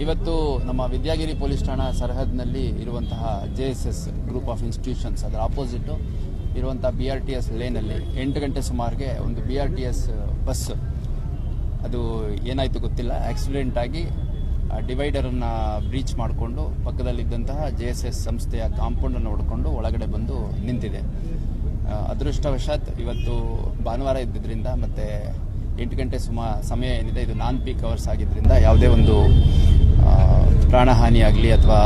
ಇವತ್ತು ನಮ್ಮ ವಿದ್ಯಾಗಿರಿ ಪೊಲೀಸ್ ಠಾಣಾ ಸರಹದ್ನಲ್ಲಿ ಇರುವಂತಹ JSS ಗ್ರೂಪ್ ಆಫ್ ಇನ್ಸ್ಟಿಟ್ಯೂಷನ್ಸ್ ಅದರ ಆಪೋಸಿಟ್ ಇರುವಂತಹ BRTS ಲೇನಲ್ಲಿ 8 ಗಂಟೆ ಸುಮಾರಿಗೆ ಒಂದು BRTS ಬಸ್ ಅದು ಏನಾಯಿತು ಗೊತ್ತಿಲ್ಲ, ಆಕ್ಸಿಡೆಂಟ್ ಆಗಿ ಡಿವೈಡರನ್ನು ಬ್ರೀಚ್ ಮಾಡಿಕೊಂಡು ಪಕ್ಕದಲ್ಲಿದ್ದಂತಹ JSS ಸಂಸ್ಥೆಯ ಕಾಂಪೌಂಡನ್ನು ಹೊಡ್ಕೊಂಡು ಒಳಗಡೆ ಬಂದು ನಿಂತಿದೆ. ಅದೃಷ್ಟವಶಾತ್ ಇವತ್ತು ಭಾನುವಾರ ಇದ್ದಿದ್ದರಿಂದ ಮತ್ತು 8 ಗಂಟೆ ಸಮಯ ಏನಿದೆ ಇದು ನಾನ್ ಪೀಕ್ ಅವರ್ಸ್ ಆಗಿದ್ದರಿಂದ ಯಾವುದೇ ಒಂದು ಪ್ರಾಣಹಾನಿ ಆಗಲಿ ಅಥವಾ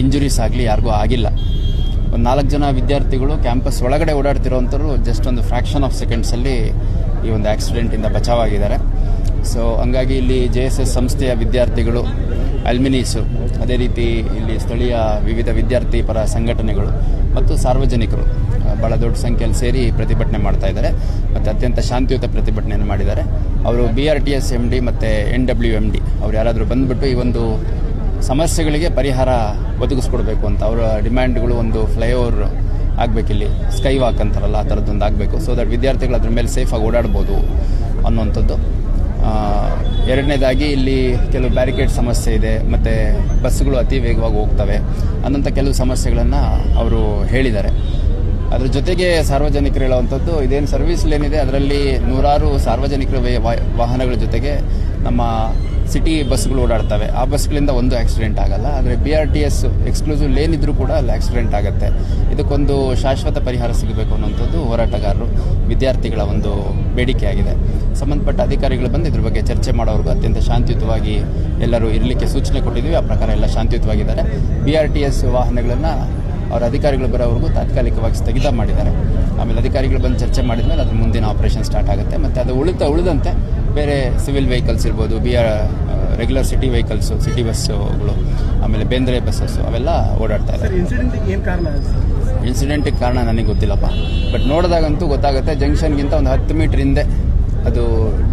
ಇಂಜುರೀಸ್ ಆಗಲಿ ಯಾರಿಗೂ ಆಗಿಲ್ಲ. ಒಂದು 4 ಜನ ವಿದ್ಯಾರ್ಥಿಗಳು ಕ್ಯಾಂಪಸ್ ಒಳಗಡೆ ಓಡಾಡ್ತಿರೋವಂಥವ್ರು ಜಸ್ಟ್ ಒಂದು ಫ್ರ್ಯಾಕ್ಷನ್ ಆಫ್ ಸೆಕೆಂಡ್ಸಲ್ಲಿ ಈ ಒಂದು ಆಕ್ಸಿಡೆಂಟಿಂದ ಬಚಾವಾಗಿದ್ದಾರೆ. ಸೊ ಹಂಗಾಗಿ ಇಲ್ಲಿ JSS ಸಂಸ್ಥೆಯ ವಿದ್ಯಾರ್ಥಿಗಳು, ಅಲ್ಮಿನೀಸು, ಅದೇ ರೀತಿ ಇಲ್ಲಿ ಸ್ಥಳೀಯ ವಿವಿಧ ವಿದ್ಯಾರ್ಥಿ ಪರ ಸಂಘಟನೆಗಳು ಮತ್ತು ಸಾರ್ವಜನಿಕರು ಭಾಳ ದೊಡ್ಡ ಸಂಖ್ಯೆಯಲ್ಲಿ ಸೇರಿ ಪ್ರತಿಭಟನೆ ಮಾಡ್ತಾ ಇದ್ದಾರೆ ಮತ್ತು ಅತ್ಯಂತ ಶಾಂತಿಯುತ ಪ್ರತಿಭಟನೆಯನ್ನು ಮಾಡಿದ್ದಾರೆ. ಅವರು BRTS MD ಮತ್ತು NWMD ಅವ್ರು ಯಾರಾದರೂ ಬಂದುಬಿಟ್ಟು ಈ ಒಂದು ಸಮಸ್ಯೆಗಳಿಗೆ ಪರಿಹಾರ ಒದಗಿಸ್ಕೊಡ್ಬೇಕು ಅಂತ ಅವರ ಡಿಮ್ಯಾಂಡ್ಗಳು. ಒಂದು ಫ್ಲೈಓವರ್ ಆಗಬೇಕಿಲ್ಲಿ, ಸ್ಕೈ ವಾಕ್ ಅಂತಾರಲ್ಲ ಆ ಥರದ್ದೊಂದು ಆಗಬೇಕು, ಸೊ ದಟ್ ವಿದ್ಯಾರ್ಥಿಗಳು ಅದ್ರ ಮೇಲೆ ಸೇಫಾಗಿ ಓಡಾಡ್ಬೋದು ಅನ್ನುವಂಥದ್ದು. ಎರಡನೇದಾಗಿ ಇಲ್ಲಿ ಕೆಲವು ಬ್ಯಾರಿಕೇಡ್ ಸಮಸ್ಯೆ ಇದೆ ಮತ್ತು ಬಸ್ಸುಗಳು ಅತಿ ವೇಗವಾಗಿ ಹೋಗ್ತವೆ ಅನ್ನೋಂಥ ಕೆಲವು ಸಮಸ್ಯೆಗಳನ್ನು ಅವರು ಹೇಳಿದ್ದಾರೆ. ಅದ್ರ ಜೊತೆಗೆ ಸಾರ್ವಜನಿಕರು ಹೇಳುವಂಥದ್ದು, ಇದೇನು ಸರ್ವಿಸ್ ಲೇನ್ ಇದೆ ಅದರಲ್ಲಿ ನೂರಾರು ಸಾರ್ವಜನಿಕರ ವಾಹನಗಳ ಜೊತೆಗೆ ನಮ್ಮ ಸಿಟಿ ಬಸ್ಗಳು ಓಡಾಡ್ತವೆ. ಆ ಬಸ್ಗಳಿಂದ ಒಂದು ಆಕ್ಸಿಡೆಂಟ್ ಆಗಲ್ಲ. ಆದರೆ BRTS ಎಕ್ಸ್ಕ್ಲೂಸಿವ್ ಲೇನ್ ಇದ್ರೂ ಕೂಡ ಅಲ್ಲಿ ಆಕ್ಸಿಡೆಂಟ್ ಆಗುತ್ತೆ. ಇದಕ್ಕೊಂದು ಶಾಶ್ವತ ಪರಿಹಾರ ಸಿಗಬೇಕು ಅನ್ನುವಂಥದ್ದು ಹೋರಾಟಗಾರರು, ವಿದ್ಯಾರ್ಥಿಗಳ ಒಂದು ಬೇಡಿಕೆ ಆಗಿದೆ. ಸಂಬಂಧಪಟ್ಟ ಅಧಿಕಾರಿಗಳು ಬಂದು ಇದ್ರ ಬಗ್ಗೆ ಚರ್ಚೆ ಮಾಡೋವರೆಗೂ ಅತ್ಯಂತ ಶಾಂತಿಯುತವಾಗಿ ಎಲ್ಲರೂ ಇರಲಿಕ್ಕೆ ಸೂಚನೆ ಕೊಟ್ಟಿದ್ದೀವಿ. ಆ ಪ್ರಕಾರ ಎಲ್ಲ ಶಾಂತಿಯುತವಾಗಿದ್ದಾರೆ. BRTS ವಾಹನಗಳನ್ನು ಅವರ ಅಧಿಕಾರಿಗಳು ಬರೋವರೆಗೂ ತಾತ್ಕಾಲಿಕವಾಗಿ ಸ್ಥಗಿತ ಮಾಡಿದ್ದಾರೆ. ಆಮೇಲೆ ಅಧಿಕಾರಿಗಳು ಬಂದು ಚರ್ಚೆ ಮಾಡಿದ್ಮೇಲೆ ಅದ್ರ ಮುಂದಿನ ಆಪರೇಷನ್ ಸ್ಟಾರ್ಟ್ ಆಗುತ್ತೆ. ಮತ್ತು ಅದು ಉಳಿದಂತೆ ಬೇರೆ ಸಿವಿಲ್ ವೆಹಿಕಲ್ಸ್ ಇರ್ಬೋದು, ರೆಗ್ಯುಲರ್ ಸಿಟಿ ವೆಹಿಕಲ್ಸು, ಸಿಟಿ ಬಸ್ಸುಗಳು, ಆಮೇಲೆ ಬೇಂದ್ರೆ ಬಸ್ಸಸ್ಸು ಅವೆಲ್ಲ ಓಡಾಡ್ತಾ ಇದ್ದಾರೆ. ಇನ್ಸಿಡೆಂಟಿಗೆ ಕಾರಣ ನನಗೆ ಗೊತ್ತಿಲ್ಲಪ್ಪ, ಬಟ್ ನೋಡಿದಾಗಂತೂ ಗೊತ್ತಾಗುತ್ತೆ. ಜಂಕ್ಷನ್ಗಿಂತ ಒಂದು 10 ಮೀಟರ್ ಹಿಂದೆ ಅದು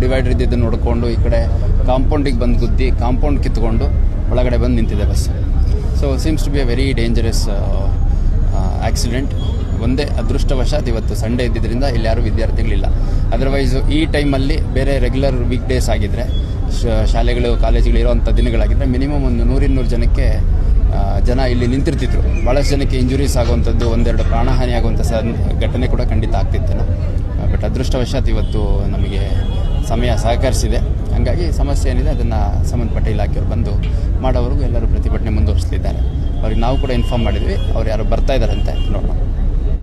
ಡಿವೈಡರ್ ಇದ್ದಿದ್ದು ನೋಡಿಕೊಂಡು ಈ ಕಡೆ ಕಾಂಪೌಂಡಿಗೆ ಬಂದು ಗುದ್ದಿ ಕಾಂಪೌಂಡ್ ಕಿತ್ಕೊಂಡು ಒಳಗಡೆ ಬಂದು ನಿಂತಿದೆ bus. So seems to be a very dangerous accident. ಒಂದೇ ಅದೃಷ್ಟವಶಾತ್ ಇವತ್ತು ಸಂಡೇ ಇದ್ದಿದ್ದರಿಂದ ಇಲ್ಲಿ ಯಾರೂ ವಿದ್ಯಾರ್ಥಿಗಳಿಲ್ಲ. ಅದರ್ವೈಸು ಈ ಟೈಮಲ್ಲಿ ಬೇರೆ ರೆಗ್ಯುಲರ್ ವೀಕ್ ಡೇಸ್ ಆಗಿದ್ದರೆ, ಶಾಲೆಗಳು ಕಾಲೇಜುಗಳು ಇರೋವಂಥ ದಿನಗಳಾಗಿದ್ದರೆ ಮಿನಿಮಮ್ ಒಂದು 100-200 ಜನಕ್ಕೆ ಜನ ಇಲ್ಲಿ ನಿಂತಿರ್ತಿದ್ರು. ಭಾಳಷ್ಟು ಜನಕ್ಕೆ ಇಂಜುರೀಸ್ ಆಗುವಂಥದ್ದು, ಒಂದೆರಡು ಪ್ರಾಣಹಾನಿ ಆಗುವಂಥ ಘಟನೆ ಕೂಡ ಖಂಡಿತ ಆಗ್ತಿತ್ತೇನೋ. ಬಟ್ ಅದೃಷ್ಟವಶಾತ್ ಇವತ್ತು ನಮಗೆ ಸಮಯ ಸಹಕರಿಸಿದೆ. ಹಾಗಾಗಿ ಸಮಸ್ಯೆ ಏನಿದೆ ಅದನ್ನು ಸಂಬಂಧಪಟ್ಟ ಇಲಾಖೆಯವರು ಬಂದು ಮಾಡೋವರೆಗೂ ಎಲ್ಲರೂ ಪ್ರತಿಭಟನೆ ಮುಂದುವರಿಸ್ತಿದ್ದಾರೆ. ಅವ್ರಿಗೆ ನಾವು ಕೂಡ ಇನ್ಫಾರ್ಮ್ ಮಾಡಿದ್ವಿ. ಅವ್ರು ಯಾರು ಬರ್ತಾ ಇದ್ದಾರಂತೆ, ನೋಡೋಣ.